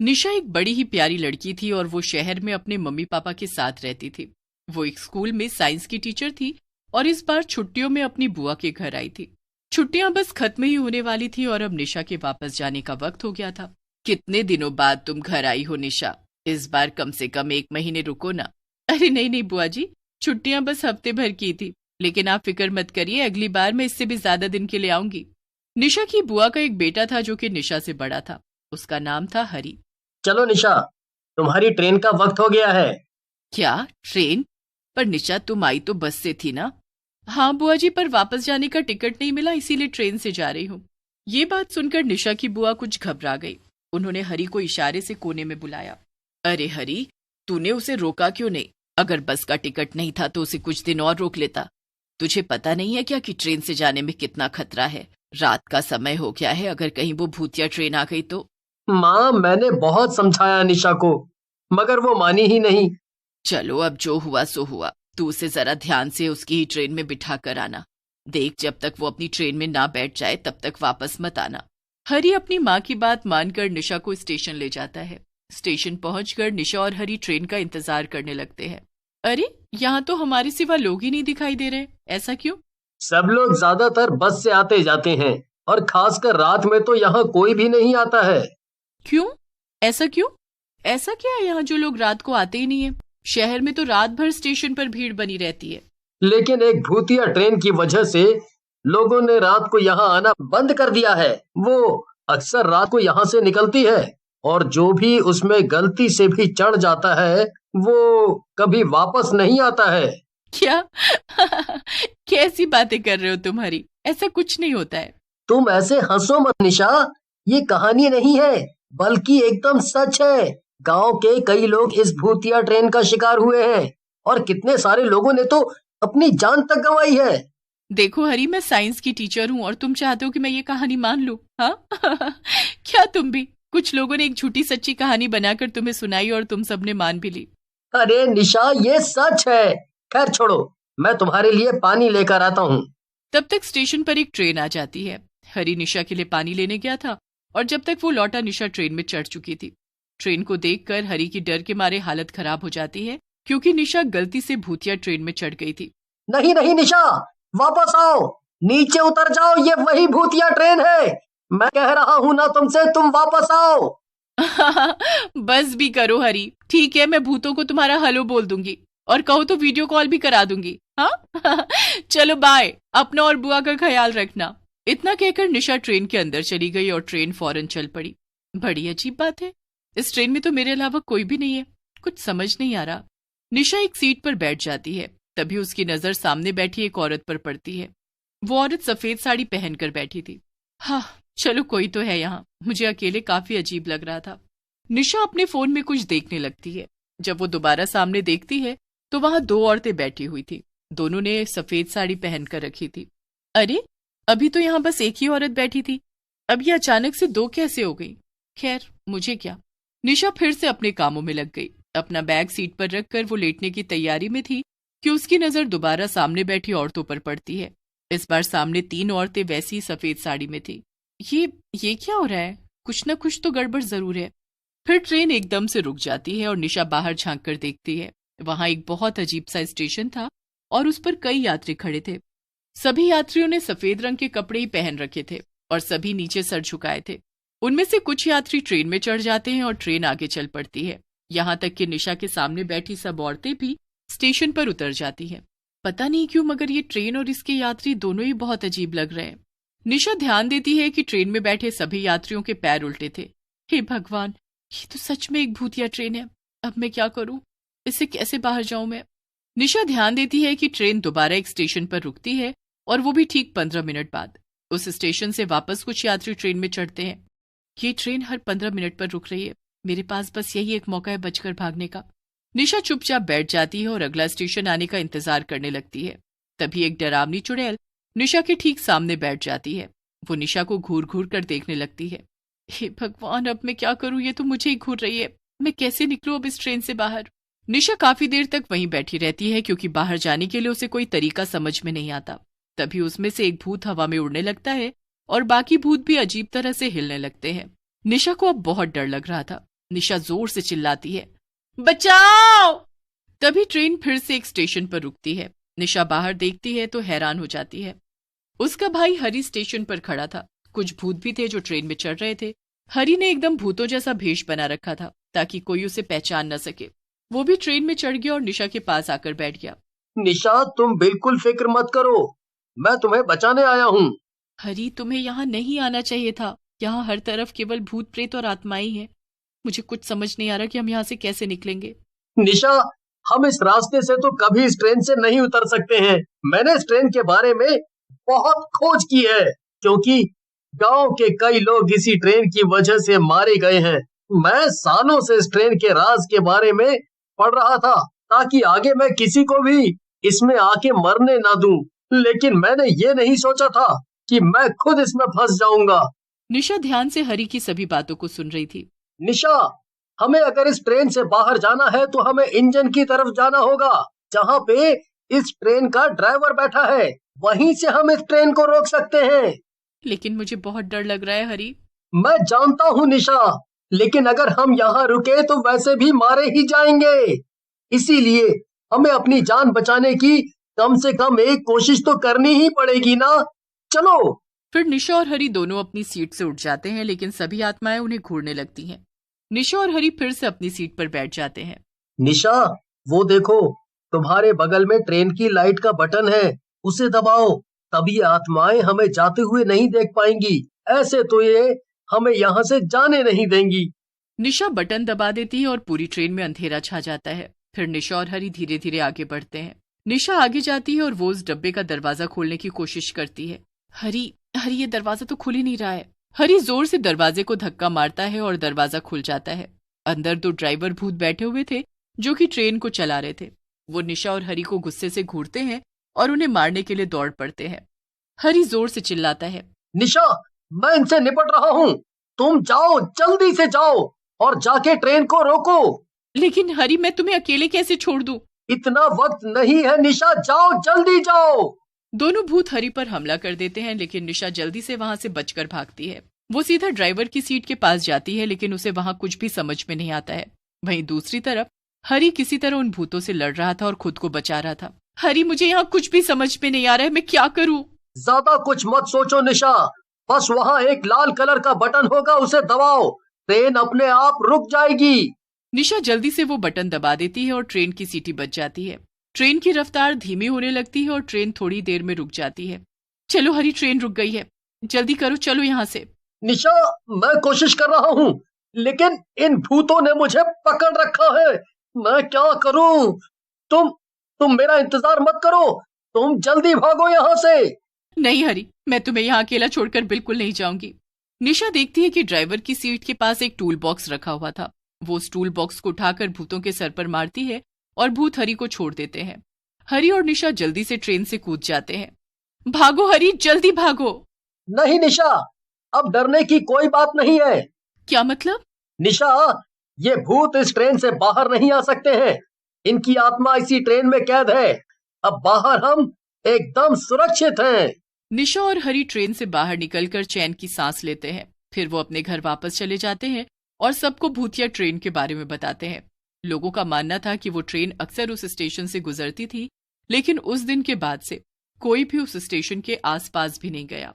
निशा एक बड़ी ही प्यारी लड़की थी और वो शहर में अपने मम्मी पापा के साथ रहती थी। वो एक स्कूल में साइंस की टीचर थी और इस बार छुट्टियों में अपनी बुआ के घर आई थी। छुट्टियां बस खत्म ही होने वाली थी और अब निशा के वापस जाने का वक्त हो गया था। कितने दिनों बाद तुम घर आई हो निशा, इस बार कम से कम 1 महीने रुको ना। अरे नहीं नहीं बुआ जी, छुट्टियां बस हफ्ते भर की थी, लेकिन आप फिक्र मत करिए, अगली बार मैं इससे भी ज्यादा दिन के लिए आऊंगी। निशा की बुआ का एक बेटा था जो कि निशा से बड़ा था। उसका नाम था हरी। चलो निशा, तुम्हारी ट्रेन का वक्त हो गया है। क्या ट्रेन? पर निशा तुम आई तो बस से थी ना? हाँ बुआ जी, पर वापस जाने का टिकट नहीं मिला, इसीलिए ट्रेन से जा रही हूँ। ये बात सुनकर निशा की बुआ कुछ घबरा गई। उन्होंने हरी को इशारे से कोने में बुलाया। अरे हरी, तूने उसे रोका क्यों नहीं? अगर बस का टिकट नहीं था तो उसे कुछ दिन और रोक लेता। तुझे पता नहीं है क्या कि ट्रेन से जाने में कितना खतरा है? रात का समय हो गया है, अगर कहीं वो भूतिया ट्रेन आ गई तो। माँ, मैंने बहुत समझाया निशा को, मगर वो मानी ही नहीं। चलो अब जो हुआ सो हुआ, तू उसे जरा ध्यान से उसकी ही ट्रेन में बिठा कर आना। देख, जब तक वो अपनी ट्रेन में ना बैठ जाए तब तक वापस मत आना। हरी अपनी माँ की बात मानकर निशा को स्टेशन ले जाता है। स्टेशन पहुंचकर निशा और हरी ट्रेन का इंतजार करने लगते हैं। अरे, यहाँ तो हमारे सिवा लोग ही नहीं दिखाई दे रहे, ऐसा क्यों? सब लोग ज्यादातर बस से आते जाते हैं, और खासकर रात में तो यहाँ कोई भी नहीं आता है। क्यों? ऐसा क्यों? ऐसा क्या है यहाँ जो लोग रात को आते ही नहीं है? शहर में तो रात भर स्टेशन पर भीड़ बनी रहती है। लेकिन एक भूतिया ट्रेन की वजह से लोगों ने रात को यहाँ आना बंद कर दिया है। वो अक्सर रात को यहाँ से निकलती है, और जो भी उसमें गलती से भी चढ़ जाता है वो कभी वापस नहीं आता है। क्या? कैसी बातें कर रहे हो तुम्हारी? ऐसा कुछ नहीं होता है। तुम ऐसे हंसो मत निशा, ये कहानी नहीं है, बल्कि एकदम सच है। गांव के कई लोग इस भूतिया ट्रेन का शिकार हुए हैं, और कितने सारे लोगों ने तो अपनी जान तक गंवाई है। देखो हरी, मैं साइंस की टीचर हूँ और तुम चाहते हो कि मैं ये कहानी मान लूं? हाँ? क्या तुम भी? कुछ लोगों ने एक झूठी सच्ची कहानी बनाकर तुम्हें सुनाई और तुम सबने मान भी ली। अरे निशा, ये सच है। खैर छोड़ो, मैं तुम्हारे लिए पानी लेकर आता हूँ। तब तक स्टेशन पर एक ट्रेन आ जाती है। हरी निशा के लिए पानी लेने गया था और जब तक वो लौटा निशा ट्रेन में चढ़ चुकी थी। ट्रेन को देखकर हरी की डर के मारे हालत खराब हो जाती है, क्योंकि निशा गलती से भूतिया ट्रेन में चढ़ गई थी। नहीं नहीं निशा, वापस आओ, नीचे उतर जाओ, ये वही भूतिया ट्रेन है। मैं कह रहा हूँ ना तुमसे, तुम वापस आओ। बस भी करो हरी, ठीक है, मैं भूतों को तुम्हारा हेलो बोल दूंगी और कहो तो वीडियो कॉल भी करा दूंगी। हाँ? चलो बाय, अपना और बुआ का ख्याल रखना। इतना कहकर निशा ट्रेन के अंदर चली गई और ट्रेन फौरन चल पड़ी। बड़ी अजीब बात है, इस ट्रेन में तो मेरे अलावा कोई भी नहीं है। कुछ समझ नहीं आ रहा। निशा एक सीट पर बैठ जाती है, तभी उसकी नजर सामने बैठी एक औरत पर पड़ती है। वो औरत सफेद साड़ी पहनकर बैठी थी। हाँ, चलो कोई तो है यहाँ, मुझे अकेले काफी अजीब लग रहा था। निशा अपने फोन में कुछ देखने लगती है। जब वो दोबारा सामने देखती है तो वहां 2 औरतें बैठी हुई थी। दोनों ने सफेद साड़ी पहनकर रखी थी। अरे, अभी तो यहाँ बस एक ही औरत बैठी थी, अब ये अचानक से 2 कैसे हो गई? खैर, मुझे क्या। निशा फिर से अपने कामों में लग गई। अपना बैग सीट पर रखकर वो लेटने की तैयारी में थी कि उसकी नजर दोबारा सामने बैठी औरतों पर पड़ती है। इस बार सामने 3 औरतें वैसी सफेद साड़ी में थी। ये क्या हो रहा है? कुछ ना कुछ तो गड़बड़ जरूर है। फिर ट्रेन एकदम से रुक जाती है और निशा बाहर झांक कर देखती है। वहां एक बहुत अजीब सा स्टेशन था और उस पर कई यात्री खड़े थे। सभी यात्रियों ने सफेद रंग के कपड़े ही पहन रखे थे और सभी नीचे सर झुकाए थे। उनमें से कुछ यात्री ट्रेन में चढ़ जाते हैं और ट्रेन आगे चल पड़ती है। यहाँ तक कि निशा के सामने बैठी सब औरतें भी स्टेशन पर उतर जाती हैं। पता नहीं क्यों, मगर ये ट्रेन और इसके यात्री दोनों ही बहुत अजीब लग रहे हैं। निशा ध्यान देती है कि ट्रेन में बैठे सभी यात्रियों के पैर उल्टे थे। हे भगवान, ये तो सच में एक भूतिया ट्रेन है। अब मैं क्या करूं? इससे कैसे बाहर जाऊं मैं? निशा ध्यान देती है कि ट्रेन दोबारा एक स्टेशन पर रुकती है और वो भी ठीक 15 मिनट बाद। उस स्टेशन से वापस कुछ यात्री ट्रेन में चढ़ते हैं। ये ट्रेन हर 15 मिनट पर रुक रही है। मेरे पास बस यही एक मौका है बचकर भागने का। निशा चुपचाप बैठ जाती है और अगला स्टेशन आने का इंतजार करने लगती है। तभी एक डरावनी चुड़ैल निशा के ठीक सामने बैठ जाती है। वो निशा को घूर घूर कर देखने लगती है। हे भगवान, अब मैं क्या करूं? ये तो मुझे ही घूर रही है। मैं कैसे निकलूं अब इस ट्रेन से बाहर? निशा काफी देर तक वहीं बैठी रहती है, क्योंकि बाहर जाने के लिए उसे कोई तरीका समझ में नहीं आता। तभी उसमें से एक भूत हवा में उड़ने लगता है और बाकी भूत भी अजीब तरह से हिलने लगते हैं। निशा को अब बहुत डर लग रहा था। निशा जोर से चिल्लाती है, बचाओ। तभी ट्रेन फिर से एक स्टेशन पर रुकती है। निशा बाहर देखती है तो हैरान हो जाती है। उसका भाई हरी स्टेशन पर खड़ा था। कुछ भूत भी थे जो ट्रेन में चढ़ रहे थे। हरी ने एकदम भूतों जैसा भेष बना रखा था ताकि कोई उसे पहचान न सके। वो भी ट्रेन में चढ़ गया और निशा के पास आकर बैठ गया। निशा, तुम बिल्कुल फिक्र मत करो, मैं तुम्हें बचाने आया हूँ। हरी, तुम्हें यहाँ नहीं आना चाहिए था। यहाँ हर तरफ केवल भूत प्रेत और आत्माएं हैं। मुझे कुछ समझ नहीं आ रहा कि हम यहाँ से कैसे निकलेंगे। निशा, हम इस रास्ते से तो कभी इस ट्रेन से नहीं उतर सकते हैं। मैंने इस ट्रेन के बारे में बहुत खोज की है, क्योंकि गांव के कई लोग इसी ट्रेन की वजह से मारे गए हैं। मैं सालों से इस ट्रेन के राज के बारे में पढ़ रहा था ताकि आगे मैं किसी को भी इसमें आके मरने ना दूं, लेकिन मैंने ये नहीं सोचा था कि मैं खुद इसमें फंस जाऊंगा। निशा ध्यान से हरी की सभी बातों को सुन रही थी। निशा, हमें अगर इस ट्रेन से बाहर जाना है तो हमें इंजन की तरफ जाना होगा, जहाँ पे इस ट्रेन का ड्राइवर बैठा है। वहीं से हम इस ट्रेन को रोक सकते हैं। लेकिन मुझे बहुत डर लग रहा है हरी। मैं जानता हूँ निशा, लेकिन अगर हम यहाँ रुके तो वैसे भी मारे ही जाएंगे। इसीलिए हमें अपनी जान बचाने की कम से कम एक कोशिश तो करनी ही पड़ेगी ना। चलो। फिर निशा और हरी दोनों अपनी सीट से उठ जाते हैं, लेकिन सभी आत्माएं उन्हें घूरने लगती हैं। निशा और हरी फिर से अपनी सीट पर बैठ जाते हैं। निशा, वो देखो, तुम्हारे बगल में ट्रेन की लाइट का बटन है, उसे दबाओ, तभी आत्माएं हमें जाते हुए नहीं देख पाएंगी। ऐसे तो ये हमें यहाँ से जाने नहीं देंगी। निशा बटन दबा देती है और पूरी ट्रेन में अंधेरा छा जाता है। फिर निशा और हरी धीरे धीरे आगे बढ़ते हैं। निशा आगे जाती है और वो उस डब्बे का दरवाजा खोलने की कोशिश करती है। हरी, ये दरवाजा तो खुल ही नहीं रहा है। हरी जोर से दरवाजे को धक्का मारता है और दरवाजा खुल जाता है। अंदर 2 ड्राइवर भूत बैठे हुए थे जो कि ट्रेन को चला रहे थे। वो निशा और हरी को गुस्से से घूरते हैं और उन्हें मारने के लिए दौड़ पड़ते हैं। हरी जोर से चिल्लाता है, निशा, मैं इनसे निपट रहा हूँ, तुम जाओ, जल्दी से जाओ और जाके ट्रेन को रोको। लेकिन हरी, मैं तुम्हें अकेले कैसे छोड़ दूं? इतना वक्त नहीं है निशा, जाओ, जल्दी जाओ। दोनों भूत हरी पर हमला कर देते हैं, लेकिन निशा जल्दी से वहां से बचकर भागती है। वो सीधा ड्राइवर की सीट के पास जाती है, लेकिन उसे वहां कुछ भी समझ में नहीं आता है। वहीं दूसरी तरफ हरी किसी तरह उन भूतों से लड़ रहा था और खुद को बचा रहा था। हरी, मुझे यहाँ कुछ भी समझ में नहीं आ रहा है, मैं क्या करूँ? ज्यादा कुछ मत सोचो निशा, बस वहाँ एक लाल कलर का बटन होगा, उसे दबाओ, ट्रेन अपने आप रुक जाएगी। निशा जल्दी से वो बटन दबा देती है और ट्रेन की सीटी बच जाती है। ट्रेन की रफ्तार धीमी होने लगती है और ट्रेन थोड़ी देर में रुक जाती है। चलो हरी, ट्रेन रुक गई है, जल्दी करो, चलो यहाँ से। निशा, मैं कोशिश कर रहा हूँ, लेकिन इन भूतों ने मुझे पकड़ रखा है। मैं क्या करूँ? तुम मेरा इंतजार मत करो, तुम जल्दी भागो यहाँ से। नहीं हरी, मैं तुम्हें यहाँ अकेला छोड़कर बिल्कुल नहीं जाऊंगी। निशा देखती है कि ड्राइवर की सीट के पास एक टूल बॉक्स रखा हुआ था। वो उस टूल बॉक्स को उठाकर भूतों के सर पर मारती है और भूत हरी को छोड़ देते हैं। हरी और निशा जल्दी से ट्रेन से कूद जाते हैं। भागो हरी, जल्दी भागो। नहीं निशा, अब डरने की कोई बात नहीं है। क्या मतलब? निशा, ये भूत इस ट्रेन से बाहर नहीं आ सकते हैं। इनकी आत्मा इसी ट्रेन में कैद है। अब बाहर हम एकदम सुरक्षित हैं। निशा और हरी ट्रेन से बाहर निकलकर चैन की सांस लेते हैं। फिर वो अपने घर वापस चले जाते हैं और सबको भूतिया ट्रेन के बारे में बताते हैं। लोगों का मानना था कि वो ट्रेन अक्सर उस स्टेशन से गुजरती थी, लेकिन उस दिन के बाद से कोई भी उस स्टेशन के आसपास भी नहीं गया।